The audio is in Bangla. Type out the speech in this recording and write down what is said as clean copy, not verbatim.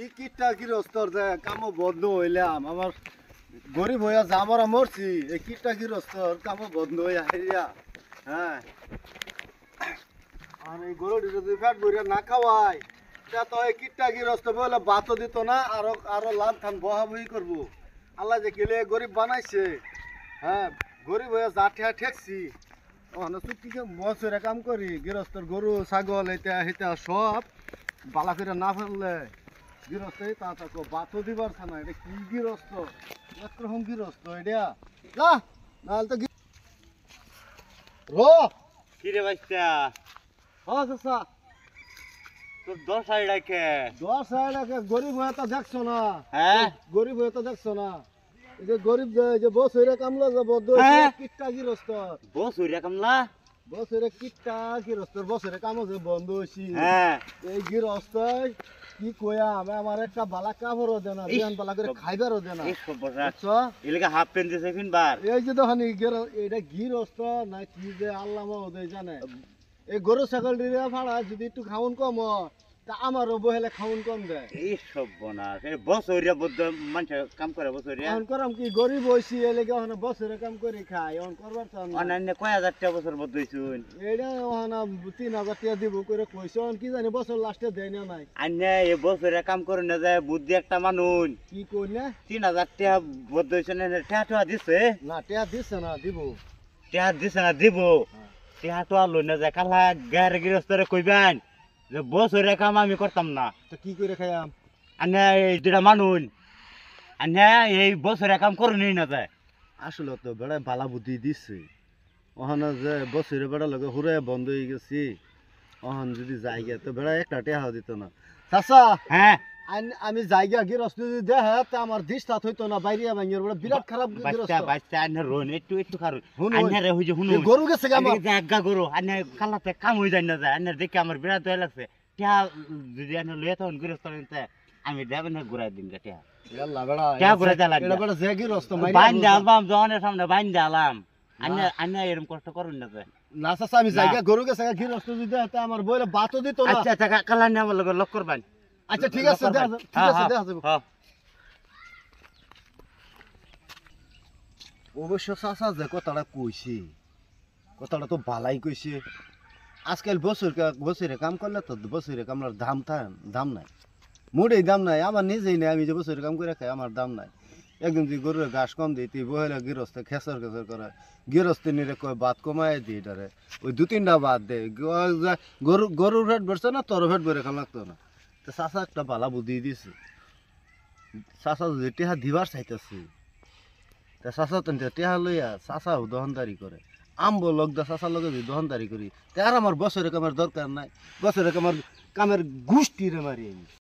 ই কিটা গৃহস্থর যে কাম বন্ধ হইলাম আমার গরিব হইয়া যাবার মরছি এই কিটা গৃহস্থর কাম বন্ধ হইয়া হেরিয়া হ্যাঁ আর এই গরুটি যদি ফ্যাট ভরিয়া না খাওয়াই তা তো এই কিটা গৃহস্থ বলে বাতো দিত না আরো আরো লাভ থান বহাবহি করবো আল্লাহ যে কেলে গরিব বানাইছে হ্যাঁ গরিব হইয়া জাঠিয়া ঠেকছি চুক্তিকে বছরে কাম করি গৃহস্থর গরু ছাগল এটা হেটা সব বালা করে না ফেললে গৃহস্থ তা তাকে বাতো দিবার থানা এটা কি গৃহস্থ একরকম গৃহস্থ এটা না নাহলে তো কি রে বাচ্চা চাচা তোর 10 ডাকে 10 গরিব হয়ে তো দেখছো না হ্যাঁ গরিব হয়ে তো দেখছো না এই যে গরিব যে বছরে কামলা যাব কিটটা গৃহস্থ বছরে কামলা বছরে কিটটা গৃহস্থর বছরে কাম যে বন্ধ হয়েছি হ্যাঁ এই গৃহস্থ কি কয়া আমার একটা বালা কাপড়ও দেনা বিয়ান বালা করে খাইবারও দেনা এই সর্বনাশ এলাকা হাফ প্যান্ট দিছে কিনবার এই যে দেখনি এটা গৃহস্থ না কি যে আল্লাহ মহোদয় জানে এই গরু ছাগল দিলে ভাড়া যদি একটু খাউন কম তা আমারও বহেলে খাউন কম দেয় এই সর্বনাশ এই বছরে বদ্ধ মানুষ কাম করে বছরে এখন করাম কি গরিব হইছি এলাকা ওখানে বছরে কাম করে খাই এখন করবার চান না অন্যান্য কয় হাজার টাকা বছর বদ্ধ হইছুন এইটা ওখানে 3000 টাকা দিব করে কইছে এখন কি জানি বছর লাস্টে দেয় না নাই অন্য এই বছরে কাম করে না যায় বুদ্ধি একটা মানুষ কি কই না 3000 টাকা বদ্ধ হইছে না টাকা দিছে না টাকা দিছে না দিব টাকা দিছে না দিব টাকা তো আলো না যায় কালা গায়ের গৃহস্থরে কইবেন যে বছরে কাম আমি করতাম না তো কি করে খাইয়াম আনে এই যেটা মানুষ আনে এই বছরে কাম করুনই না যায় আসলে তো বেড়ায় বালা বুদ্ধি দিচ্ছে ওখানে যে বছরে বেড়া লগে হুরে বন্ধ হয়ে গেছি ওখান যদি জায়গা তো বেড়ায় একটা টেহা দিত না চাচা হ্যাঁ আমি জায়গা গিরস্ত যদি দেখে তা আমার দিশটা হইতো না বাইরে ভাঙিয়ে বড় বিরাট খারাপ বাচ্চা বাচ্চা আনে রোন একটু খারুন হুন, আনে রে হইছে হুন গরু গেছে গা আমার জায়গা গরু আনে কালাতে কাম হই যায় না যায় আনে দেখে আমার বিরাট দয়া লাগছে টিয়া যদি আনে লয়ে তখন গৃহস্থ নিতে আমি দেবেন না ঘুরাই দিন গে টিয়া ইয়াল্লা বেড়া টিয়া ঘুরাই দেলা এটা বেড়া যে গিরস্ত বাইন আলবাম জনের সামনে বাইন আলাম আনে আনে এরকম কষ্ট করুন না যায় না চাচা আমি জায়গা গরু গেছে গিরস্ত যদি দেখে তা আমার বইলে বাতও দিত না আচ্ছা আচ্ছা কালা নিয়ে আমার লগে লক করবেন আচ্ছা ঠিক আছে ঠিক আছে দেখা যাবে অবশ্য চাচা যে কথাটা কইছে কথাটা তো ভালাই কইছে আজকাল বছরে কাম করলে তো বছরে কামলার দাম নাই মোটেই দাম নাই আমার নিজেই নাই আমি যে বছরে কাম করে খাই আমার দাম নাই একদম তুই গরুর ঘাস কম দিই তুই বহেলা গৃহস্থ খেসর খেসর করে গৃহস্থ নিরে কয় ভাত কমাই দিই এটারে ওই 2-3টা ভাত দে গরুর ফেট ভরছে না তোর ফেট ভরে খাওয়া লাগতো না তো চাচা একটা বালা বুদ্ধি দিছে চাচা যদি টেহা দিবার চাইতেছে তা চাচা তো টেহা লইয়া চাচা দহনদারি করে আমবো লগ দা চাচার লগে যদি দহনদারি করি তার আমার বছরে কামের দরকার নাই বছরে কামের গোষ্ঠীরে মারি আমি